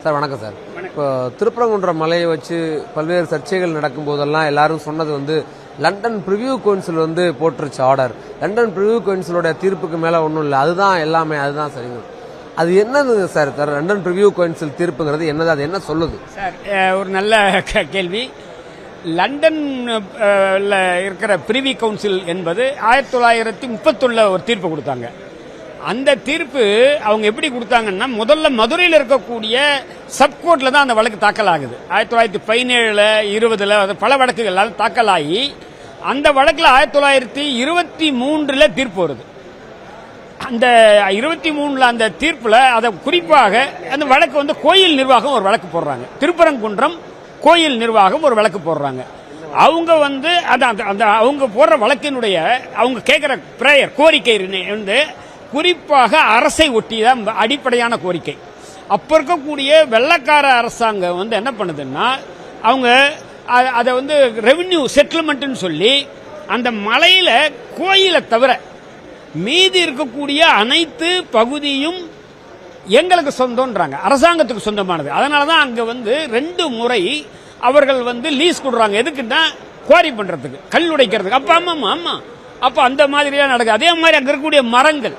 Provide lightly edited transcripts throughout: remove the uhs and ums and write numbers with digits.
Sir வணக்கம் sir. இப்போ திருப்பரங்குன்ற மலையை வச்சு பல்வேறு சர்ச்சைகள் நடக்கும் போதெல்லாம் எல்லாரும் சொன்னது லண்டன் பிரிவியூ கவுன்சில் போட்டுருச்சு ஆர்டர். லண்டன் பிரிவியூ கவுன்சிலோட தீர்ப்புக்கு மேல ஒன்றும் இல்லை, அதுதான் எல்லாமே, அதுதான் சரிங்க. அது என்னது சார்? லண்டன் பிரிவியூ கவுன்சில் தீர்ப்புங்கிறது என்னது, அது என்ன சொல்லுது சார்? ஒரு நல்ல கேள்வி. லண்டன் இருக்கிற பிரிவி கவுன்சில் என்பது 1931 ஒரு தீர்ப்பு கொடுத்தாங்க. அந்த தீர்ப்பு அவங்க எப்படி கொடுத்தாங்கன்னா, முதல்ல மதுரையில் இருக்கக்கூடிய சப்கோர்ட்ல தான் அந்த வழக்கு தாக்கல் ஆகுது. 1917 20 பல வழக்குகள் தாக்கல் ஆகி அந்த வழக்கில் 1923 தீர்ப்பு வருது. அந்த 23 அந்த தீர்ப்புல அதை குறிப்பாக அந்த வழக்கு கோயில் நிர்வாகம் ஒரு வழக்கு போடுறாங்க. திருப்பரங்குன்றம் கோயில் நிர்வாகம் ஒரு வழக்கு போடுறாங்க. அவங்க அவங்க போடுற வழக்கினுடைய அவங்க கேட்கிற பிரேயர் கோரிக்கை குறிப்பாக அரசை ஒட்டிதான் அடிப்படையான கோரிக்கை. அப்ப இருக்கக்கூடிய வெள்ளக்கார அரசாங்கம் என்ன பண்ணுதுன்னா, அவங்க அதை ரெவென்யூ செட்டில்மெண்ட் சொல்லி அந்த மலையில கோயிலை தவிர மீதி இருக்கக்கூடிய அனைத்து பகுதியும் எங்களுக்கு சொந்தம்ன்றாங்க, அரசாங்கத்துக்கு சொந்தமானது. அதனாலதான் அங்க 2 முறை அவர்கள் லீஸ் கொடுறாங்க. எதுக்குன்னா குவாரி பண்றதுக்கு, கல் உடைக்கிறதுக்கு. ஆமா அப்ப அந்த மாதிரியா நடக்குது. அதே மாதிரி அங்க இருக்கக்கூடிய மரங்கள்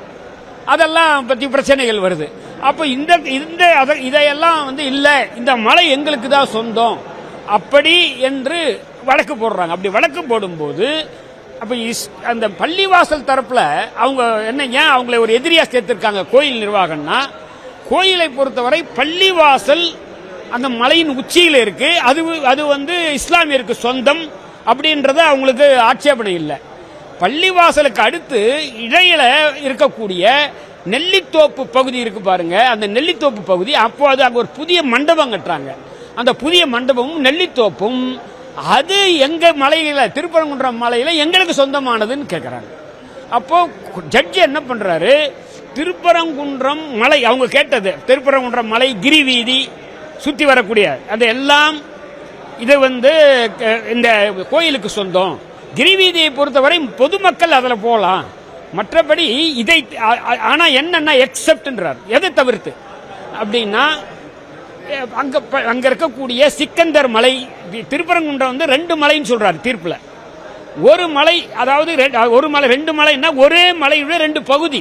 அதெல்லாம் பத்தி பிரச்சனைகள் வருது. அப்ப இதையெல்லாம் இல்ல, இந்த மலை எங்களுக்கு தான் சொந்தம் அப்படி என்று வழக்கு போடுறாங்க. அப்படி வழக்கு போடும்போது அப்ப அந்த பள்ளிவாசல் தரப்புல அவங்க ஏன் அவங்களை ஒரு எதிரியா சேர்த்திருக்காங்க கோயில் நிர்வாகம்னா, கோயிலை பொறுத்தவரை பள்ளிவாசல் அந்த மலையின் உச்சியில இருக்கு, அது இஸ்லாமியருக்கு சொந்தம் அப்படின்றது அவங்களுக்கு ஆட்சேபனை இல்லை. பள்ளிவாசலுக்கு அடுத்து இடையில இருக்கக்கூடிய நெல்லித்தோப்பு பகுதி இருக்கு பாருங்க, அந்த நெல்லித்தோப்பு பகுதி அப்போது அங்க ஒரு புதிய மண்டபம் கட்டுறாங்க. அந்த புதிய மண்டபமும் நெல்லித்தோப்பும் அது எங்க மலையில, திருப்பரங்குன்றம் மலையில எங்களுக்கு சொந்தமானதுன்னு கேட்கிறாங்க. அப்போ ஜட்ஜி என்ன பண்றாரு, திருப்பரங்குன்றம் மலை அவங்க கேட்டது, திருப்பரங்குன்றம் மலை கிரிவீதி சுத்தி வரக்கூடிய அது எல்லாம் இது இந்த கோயிலுக்கு சொந்தம். கிரிவீதியை பொறுத்தவரை பொதுமக்கள் அதில் போகலாம், மற்றபடி இதை ஆனா என்னன்னா எக்ஸப்ட்ன்றார். எதை தவிர்த்து அப்படின்னா, அங்க இருக்கக்கூடிய சிக்கந்தர் மலை, திருப்பரங்குன்றம் 2 மலைன்னு சொல்றாரு தீர்ப்புல. ஒரு மலை, அதாவது ஒரு மலை 2 மலைன்னா ஒரே மலையுடைய 2 பகுதி,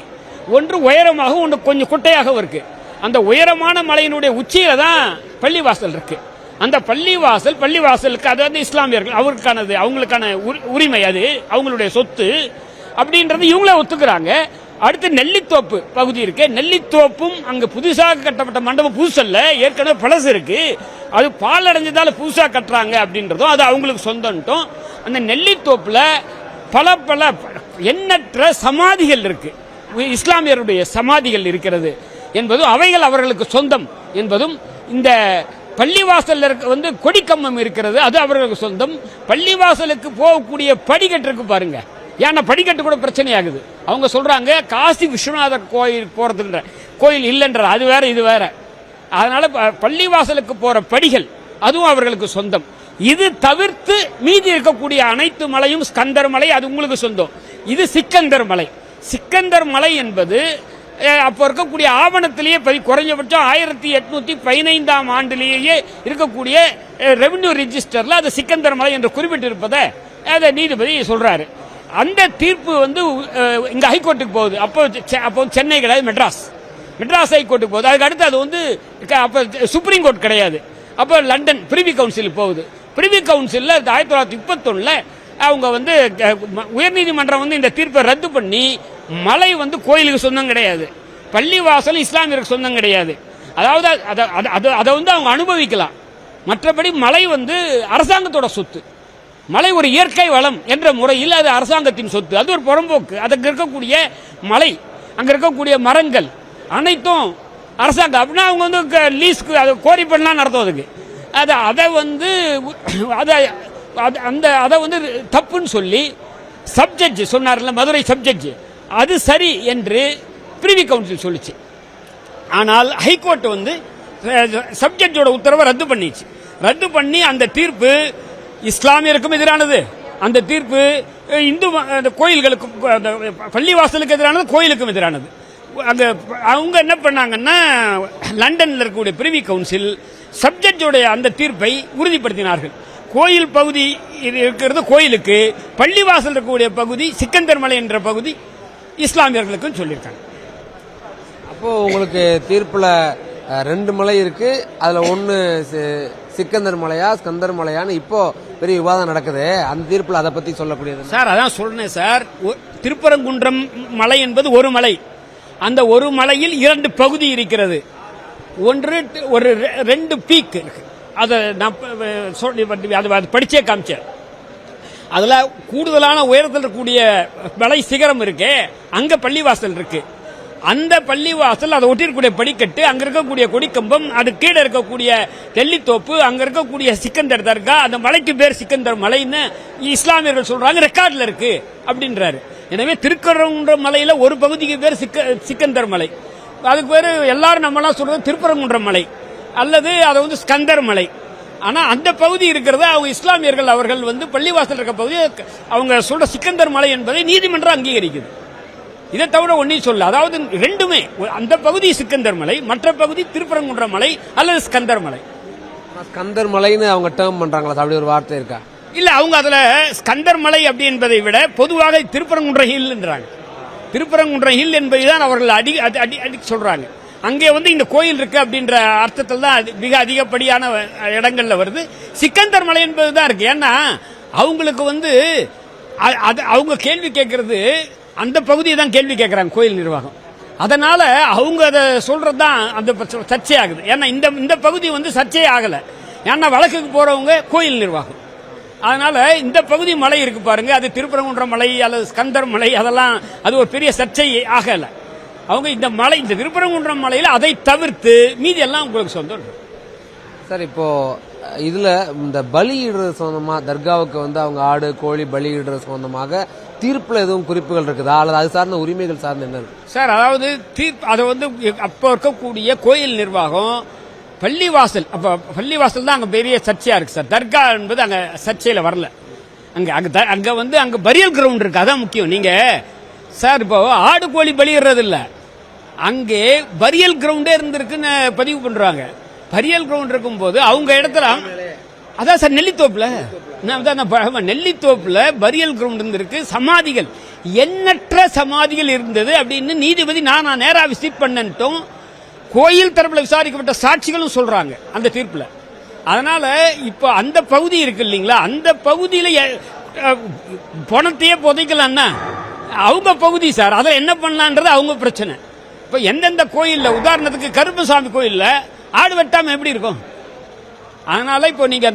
ஒன்று உயரமாக ஒன்று கொஞ்சம் குட்டையாக இருக்கு. அந்த உயரமான மலையினுடைய உச்சியில தான் பள்ளிவாசல் இருக்கு. அந்த பள்ளிவாசலுக்கு அதாவது இஸ்லாமியர்கள் அவருக்கானது, அவங்களுக்கான உரிமை, அது அவங்களுடைய சொத்து அப்படின்றது இவங்களே ஒத்துக்கிறாங்க. அடுத்து நெல்லித்தோப்பு பகுதி இருக்கு. நெல்லித்தோப்பும் அங்க புதுசாக கட்டப்பட்ட மண்டபம், புதுசல்ல, ஏற்கனவே பழசு இருக்கு, அது பால் அடைஞ்சதால புதுசா கட்டுறாங்க அப்படின்றதும் அது அவங்களுக்கு சொந்தம். அந்த நெல்லித்தோப்புல பல எண்ணற்ற சமாதிகள் இருக்கு, இஸ்லாமியருடைய சமாதிகள் இருக்கிறது என்பதும் அவைகள் அவர்களுக்கு சொந்தம் என்பதும், இந்த பள்ளிவாசல் கொடிக்கம்பம் இருக்கிறது, அது அவர்களுக்கு சொந்தம். பள்ளிவாசலுக்கு போகக்கூடிய படிக்கட்டு இருக்கு பாருங்க, ஏன்னா படிக்கட்டு கூட பிரச்சனை ஆகுது. அவங்க சொல்றாங்க காசி விஸ்வநாதர் கோயில் போறதுன்ற கோயில் இல்லைன்ற, அது வேற இது வேற. அதனால பள்ளிவாசலுக்கு போற படிகள் அதுவும் அவர்களுக்கு சொந்தம். இது தவிர்த்து மீதி இருக்கக்கூடிய அனைத்து மலையும் ஸ்கந்தர் மலை, அது உங்களுக்கு சொந்தம். இது சிக்கந்தர் மலை. சிக்கந்தர் மலை என்பது அப்போ இருக்கக்கூடிய ஆவணத்திலேயே குறைஞ்சபட்சம் 1815 ஆண்டிலேயே இருக்கக்கூடிய ரெவென்யூ ரெஜிஸ்டர்ல அது சிக்கந்தர் மலை என்று குறிப்பிட்டிருப்பதை அதை நீதிபதி சொல்றாரு. அந்த தீர்ப்பு இங்க ஹைகோர்ட்டுக்கு போகுது. அப்போ சென்னை கிடையாது, மெட்ராஸ் ஹைகோர்ட்டுக்கு போகுது. அதுக்கு அடுத்து அது அப்ப சுப்ரீம் கோர்ட் கிடையாது, அப்போ லண்டன் பிரிவி கவுன்சில் போகுது. பிரிவி கவுன்சில் 1931 அவங்க உயர்நீதிமன்றம் இந்த தீர்ப்பை ரத்து பண்ணி, மலை கோயிலுக்கு சொந்தம் கிடையாது, பள்ளிவாசல் இஸ்லாமியருக்கு சொந்தம் கிடையாது, அதாவது அதை அவங்க அனுபவிக்கலாம், மற்றபடி மலை அரசாங்கத்தோட சொத்து. மலை ஒரு இயற்கை வளம் என்ற முறையில் அது அரசாங்கத்தின் சொத்து, அது ஒரு புறம்போக்கு. அதுக்கு இருக்கக்கூடிய மலை, அங்க இருக்கக்கூடிய மரங்கள் அனைத்தும் அரசாங்கம். அப்படின்னா அவங்க லீஸ்க்கு அதை கோரி பண்ணலாம் நடத்தும். அதுக்கு அதை தப்புன்னு சொல்லி சப்ஜட்ஜ் சொன்னார்ல, மதுரை சப்ஜட்ஜ், அது சரி என்று பிரிவி கவுன்சில் சொல்லிச்சு. ஆனால் ஹைகோர்ட் சப்ஜெக்டோட உத்தரவை ரத்து பண்ணிச்சு. ரத்து பண்ணி அந்த தீர்ப்பு இஸ்லாமியருக்கும் எதிரானது, அந்த தீர்ப்பு இந்து கோயில்களுக்கும், பள்ளிவாசலுக்கு எதிரானது, கோயிலுக்கும் எதிரானது. அங்க அவங்க என்ன பண்ணாங்கன்னா லண்டன்ல இருக்கக்கூடிய பிரிவி கவுன்சில் சப்ஜெக்டோடைய அந்த தீர்ப்பை உறுதிப்படுத்தினார்கள். கோயில் பகுதி இருக்கிறது கோயிலுக்கு, பள்ளிவாசல் இருக்கக்கூடிய பகுதி சிக்கந்தர் மலை என்ற பகுதி இஸ்லாமியர்களுக்கும் சொல்லியிருக்காங்க. அப்போ உங்களுக்கு தீர்ப்புல 2 மலை இருக்கு, அதுல ஒன்னு சிக்கந்தர் மலையா ஸ்கந்தர் மலையான்னு இப்போ பெரிய விவாதம் நடக்குது. அந்த தீர்ப்புல அதை பத்தி சொல்லக்கூடியது சார். அதான் சொல்றேன் சார், திருப்பரங்குன்றம் மலை என்பது ஒரு மலை. அந்த ஒரு மலையில் 2 பகுதி இருக்கிறது. ஒன்று ஒரு 2 பீக் இருக்கு. அதை நான் படிச்சே காமிச்சேன். அதுல கூடுதலான உயரத்தில் இருக்கக்கூடிய மலை சிகரம் இருக்கு, அங்க பள்ளிவாசல் இருக்கு. அந்த பள்ளிவாசல் அதை ஒட்டிருக்கக்கூடிய படிக்கட்டு, அங்க இருக்கக்கூடிய கொடிக்கம்பம், அது கீழே இருக்கக்கூடிய தெல்லித்தோப்பு, அங்க இருக்கக்கூடிய சிக்கந்தர் தர்கா, அந்த மலைக்கு பேர் சிக்கந்தர் மலைன்னு இஸ்லாமியர்கள் சொல்றாங்க, ரெக்கார்ட்ல இருக்கு அப்படின்றாரு. எனவே திருப்பரங்குன்றம் மலையில ஒரு பகுதிக்கு பேர் சிக்கந்தர் மலை, அதுக்கு பேரு எல்லாரும் நம்மளாம் சொல்றது திருப்பரங்குன்றம் மலை அல்லது அதை வந்து ஸ்கந்தர் மலை. ஆனா அந்த பகுதி இருக்கிறத அவங்க இஸ்லாமியர்கள் அவர்கள் வந்து பள்ளிவாசல் இருக்க பகுதி அவங்க சொல்ற சிக்கந்தர் மலை என்பதை நீதிமன்றம் அங்கீகரிக்குது. இதை தவிர ஒன்னையும் சொல்ல, அதாவது ரெண்டுமே, அந்த பகுதி சிக்கந்தர் மலை, மற்ற பகுதி திருப்பரங்குன்றம் மலை அல்லது ஸ்கந்தர் மலை. ஸ்கந்தர் மலைன்னு அவங்க டேர்ம் பண்றாங்களா, அப்படி ஒரு வார்த்தை இருக்கா? இல்ல, அவங்க அதுல ஸ்கந்தர் மலை அப்படி என்பதை விட பொதுவாக திருப்பரங்குன்ற ஹில் என்றாங்க. திருப்பரங்குன்ற ஹில் என்பதுதான் அவர்கள் அடி சொல்றாங்க. அங்கே வந்து இந்த கோயில் இருக்கு அப்படின்ற அர்த்தத்தில் தான் மிக அதிகப்படியான இடங்கள்ல வருது. சிக்கந்தர் மலை என்பதுதான் இருக்கு. ஏன்னா அவங்களுக்கு வந்து அவங்க கேள்வி கேட்கறது அந்த பகுதியை தான் கேள்வி கேட்கறாங்க கோயில் நிர்வாகம். அதனால அவங்க அதை சொல்றதுதான் அந்த சர்ச்சை ஆகுது. ஏன்னா இந்த பகுதி வந்து சர்ச்சை ஆகல, ஏன்னா வழக்குக்கு போறவங்க கோயில் நிர்வாகம். அதனால இந்த பகுதி மலை இருக்கு பாருங்க, அது திருப்பரங்குன்றம் மலை அல்லது ஸ்கந்தர் மலை, அதெல்லாம் அது ஒரு பெரிய சர்ச்சை ஆகல. அவங்க இந்த மலை, இந்த திருப்பரங்குன்றம் மலையில அதை தவிர்த்து மீதி எல்லாம் உங்களுக்கு சொந்தம். சார், இப்போ இதுல இந்த பலியிடுறது சம்பந்தமா, தர்காவுக்கு வந்து அவங்க ஆடு கோழி பலியிடுறது சம்பந்தமாக தீர்ப்புல எதுவும் குறிப்புகள் இருக்குதா, அல்லது அது சார்ந்த உரிமைகள் சார்ந்த என்ன இருக்கு சார்? அதாவது அதை வந்து அப்போ இருக்கக்கூடிய கோயில் நிர்வாகம் பள்ளிவாசல், அப்ப பள்ளிவாசல் தான் அங்க பெரிய சர்ச்சையா இருக்கு சார். தர்கா என்பது அங்க சர்ச்சையில வரல. அங்க வந்து அங்க பரியல் கிரவுண்ட் இருக்கு, அதான் முக்கியம். நீங்க சார் இப்போ ஆடு கோழி பலியிடுறது இல்ல, அங்கே பரியல் கிரவுண்டே இருந்திருக்குன்னு பதிவு பண்றாங்க. பரியல் கிரவுண்ட் இருக்கும் போது அவங்க இடத்துல, அதான் சார் நெல்லித்தோப்புல, நெல்லித்தோப்புல பரியல் கிரவுண்ட் இருந்திருக்கு. சமாதிகள், எண்ணற்ற சமாதிகள் இருந்தது அப்படின்னு நீதிபதி நான் நேரா விசிட் பண்ணட்டும் கோயில் தரப்புல விசாரிக்கப்பட்ட சாட்சிகளும் சொல்றாங்க அந்த தீர்ப்புல. அதனால இப்ப அந்த பகுதி இருக்கு இல்லீங்களா, அந்த பகுதியில பணத்தையே புதைக்கலாம்னா அவங்க பகுதி சார். அதை என்ன பண்ணலான்றது அவங்க பிரச்சனை. இப்ப எந்தெந்த கோயில்ல, உதாரணத்துக்கு கருப்பசாமி கோயில்ல ஆடு வெட்டாம எப்படி இருக்கும்? அதனால இப்போ நீங்க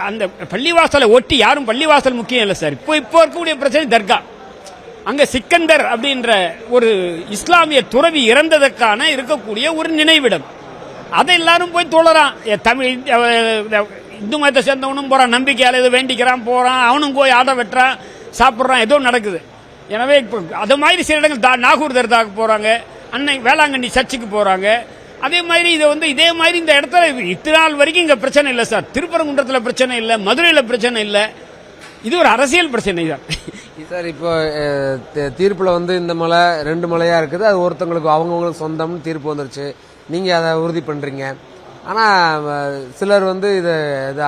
அந்த பள்ளிவாசலை ஒட்டி யாரும் பள்ளிவாசல் முக்கியம் இல்லை சார். இப்போ இருக்கக்கூடிய பிரச்சனை தர்கா. அங்க சிக்கந்தர் அப்படின்ற ஒரு இஸ்லாமிய துறவி இறந்ததற்கான இருக்கக்கூடிய ஒரு நினைவிடம். அதை எல்லாரும் போய் தொழறான். தமிழ் இந்து மதத்தை சேர்ந்தவனும் போறான், நம்பிக்கையால ஏதோ வேண்டிக்கிறான் போறான், அவனும் போய் ஆட வெட்டுறான், சாப்பிட்றான், ஏதோ நடக்குது. எனவே இப்போ அது மாதிரி சில இடங்கள் நாகூர் தர்காவுக்கு போறாங்க, அன்னை வேளாங்கண்ணி சர்ச்சுக்கு போறாங்க. அதே மாதிரி இதை வந்து இதே மாதிரி இந்த இடத்துல இத்தனை நாள் வரைக்கும் இங்க பிரச்சனை இல்லை சார். திருப்பரங்குன்றத்தில் பிரச்சனை இல்லை, மதுரையில் பிரச்சனை இல்லை. இது ஒரு அரசியல் பிரச்சனை தான் சார். இப்போ தீர்ப்புல வந்து இந்த மலை 2 மலையா இருக்குது, அது ஒருத்தவங்களுக்கு அவங்கவுங்களுக்கு சொந்தம்னு தீர்ப்பு வந்துருச்சு. நீங்க அதை உறுதி பண்றீங்க. ஆனா சிலர் வந்து இதை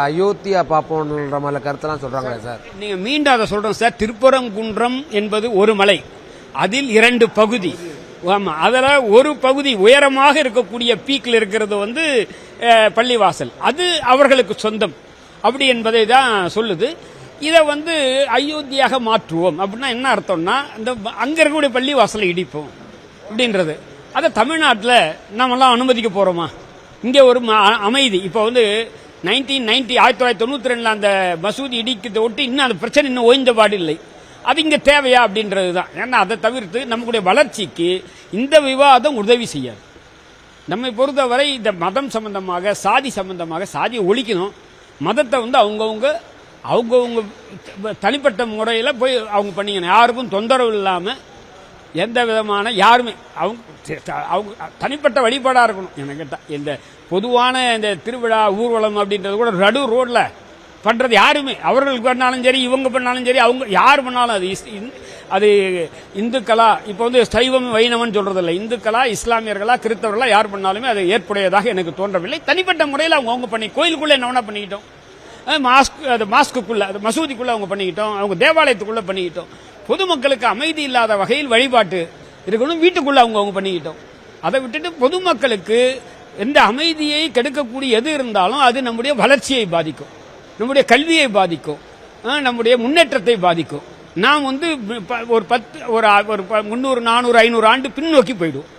அயோத்தியா பாப்போன்ற மாதிரி கருத்தெல்லாம் சொல்றாங்க சார். நீங்க மீண்டும் அதை சொல்றோம் சார். திருப்பரங்குன்றம் என்பது ஒரு மலை, அதில் 2 பகுதி. ஆமா, அதுல ஒரு பகுதி உயரமாக இருக்கக்கூடிய பீக்ல இருக்கிறது வந்து பள்ளிவாசல், அது அவர்களுக்கு சொந்தம் அப்படி என்பதை தான் சொல்லுது. இதை வந்து அயோத்தியாக மாற்றுவோம் அப்படின்னா என்ன அர்த்தம்னா, இந்த அங்க இருக்கக்கூடிய பள்ளிவாசலை இடிப்போம் அப்படின்றது. அதை தமிழ்நாட்டில் நாமெல்லாம் அனுமதிக்க போறோமா? இங்கே ஒரு அமைதி. இப்போ வந்து 1992 அந்த மசூதி இடிக்கிறத ஒட்டி இன்னும் அந்த பிரச்சனை இன்னும் ஓய்ந்த பாடு இல்லை. அது இங்க தேவையா அப்படின்றது தான். ஏன்னா அதை தவிர்த்து நம்முடைய வளர்ச்சிக்கு இந்த விவாதம் உதவி செய்யாது. நம்மை பொறுத்தவரை இந்த மதம் சம்பந்தமாக, சாதி சம்பந்தமாக, சாதியை ஒழிக்கணும். மதத்தை வந்து அவங்கவுங்க தனிப்பட்ட முறையில் போய் அவங்க பண்ணிக்கணும். யாருக்கும் தொந்தரவு இல்லாமல் எந்த விதமான யாருமே அவங்க தனிப்பட்ட வழிபாடாக இருக்கணும். எனக்கு கேட்டால் இந்த பொதுவான இந்த திருவிழா ஊர்வலம் அப்படின்றது கூட நடு ரோட்ல பண்றது யாருமே, அவர்களுக்கு பண்ணாலும் சரி, இவங்க பண்ணாலும் சரி, அவங்க யார் பண்ணாலும் அது இந்துக்களா இப்போ வந்து சைவம் வைணவன் சொல்றதில்லை, இந்துக்களா இஸ்லாமியர்களா கிறிஸ்தவர்களா யார் பண்ணாலுமே அது ஏற்புடையதாக எனக்கு தோன்றவில்லை. தனிப்பட்ட முறையில் அவங்க பண்ணி கோயிலுக்குள்ள என்ன வேணா பண்ணிக்கிட்டோம், மாஸ்குக்குள்ள அது மசூதிக்குள்ள அவங்க பண்ணிக்கிட்டோம், அவங்க தேவாலயத்துக்குள்ள பண்ணிக்கிட்டோம். பொதுமக்களுக்கு அமைதி இல்லாத வகையில் வழிபாட்டு இருக்கணும், வீட்டுக்குள்ள அவங்க பண்ணிக்கிட்டோம். அதை விட்டுட்டு பொதுமக்களுக்கு எந்த அமைதியை கெடுக்கக்கூடிய எது இருந்தாலும் அது நம்முடைய வளர்ச்சியை பாதிக்கும், நம்முடைய கல்வியை பாதிக்கும், நம்முடைய முன்னேற்றத்தை பாதிக்கும். நாம் வந்து ஒரு 300 400 500 ஆண்டு பின்னோக்கி போயிடுவோம்.